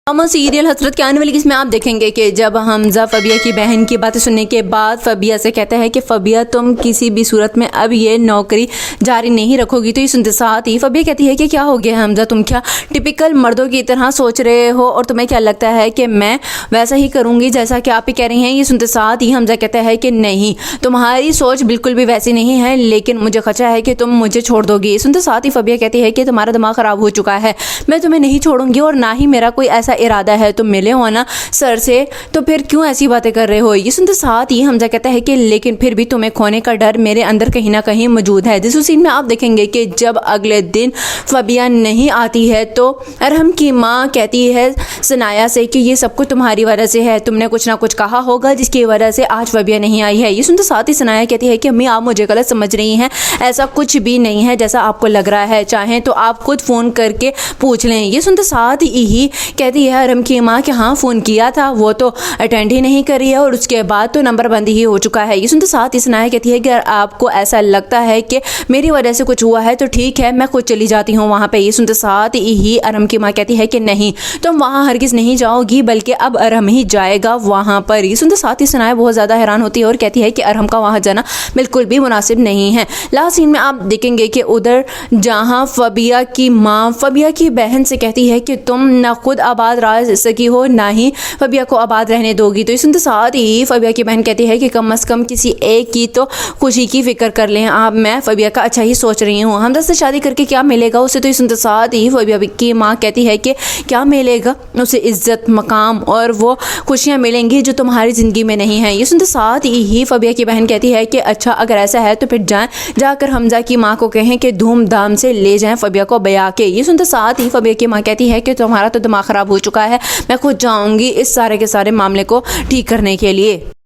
Drama serial हसरत के आने वाली किस्में आप देखेंगे कि जब हमजा फबिया की बहन की बातें सुनने के बाद फबिया से कहता है कि फबिया तुम किसी भी सूरत में अब ये नौकरी जारी नहीं रखोगी। तो ये सुनते साथ ही फबिया कहती है कि क्या हो गया हमजा, तुम क्या टिपिकल मर्दों की तरह सोच रहे हो और तुम्हें क्या लगता है कि मैं वैसा ही करूँगी जैसा कि आप ही कह रही हैं। ये सुनते साथ ही हमजा कहता है कि नहीं, तुम्हारी सोच बिल्कुल भी वैसी नहीं है, लेकिन मुझे खचा है कि तुम मुझे छोड़ दोगी। ये सुनते साथ ही फबिया कहती है कि तुम्हारा दिमाग ख़राब हो चुका है, मैं तुम्हें नहीं छोड़ूंगी और ना ही मेरा कोई ऐसा इरादा है। तुम मिले हो ना सर से, तो फिर क्यों ऐसी बातें कर रहे हो। ये सुनते साथ ही हमजा कहता है कि लेकिन फिर भी तुम्हें खोने का डर मेरे अंदर कहीं ना कहीं मौजूद है। जिस सीन में आप देखेंगे कि जब अगले दिन फबिया नहीं आती है तो अरहम की माँ कहती है सनाया से कि ये सब कुछ तुम्हारी वजह से है, तुमने कुछ ना कुछ कहा होगा जिसकी वजह से आज फबिया नहीं आई है। ये सुनते साथ ही सनाया कहती है कि अम्मी आप मुझे गलत समझ रही हैं, ऐसा कुछ भी नहीं है जैसा आपको लग रहा है, चाहें तो आप खुद फ़ोन करके पूछ लें। ये सुनते साथ ही कहती है अरहम की माँ कि हाँ फ़ोन किया था, वो तो अटेंड ही नहीं करी है और उसके बाद तो नंबर बंद ही हो चुका है। ये सुनते साथ ही सनाया कहती है कि अगर आपको ऐसा लगता है कि मेरी वजह से कुछ हुआ है तो ठीक है, मैं खुद चली जाती हूँ वहाँ पे। ये सुनते साथ ही अरहम की माँ कहती है कि नहीं, तुम वहाँ हरगिज़ नहीं जाओगी, बल्कि अब अरहम ही जाएगा वहाँ पर। ये सुनते साथ ही सनाया बहुत ज़्यादा हैरान होती है और कहती है कि अरहम का वहाँ जाना बिल्कुल भी मुनासिब नहीं है। लास्ट सीन में आप देखेंगे कि उधर जहाँ फबिया की माँ फबिया की बहन से कहती है कि तुम ना खुद आबाद रह सकी हो, ना ही फबिया को आबाद रहने दोगी। तो इस सुनते साथ ही फबिया की बहन कहती है कि कम से कम किसी एक की तो खुशी की फिक्र कर लें आप, मैं फबिया का अच्छा ही सोच रही हूँ, हमजा से शादी करके क्या मिलेगा उसे। तो इस सुनते साथ ही फबिया की माँ कहती है कि क्या मिलेगा उसे, इज्जत मकाम और वो खुशियाँ मिलेंगी जो तुम्हारी ज़िंदगी में नहीं है। ये सुनते साथ ही फबिया की बहन कहती है कि अच्छा अगर ऐसा है तो फिर जाकर हमजा की माँ को कहें कि धूमधाम से ले जाएं फबिया को ब्याह के। ये सुनते साथ ही फबिया की माँ कहती है कि तुम्हारा तो दिमाग ख़राब हो चुका है, मैं खुद जाऊँगी इस सारे के सारे मामले को ठीक करने के लिए।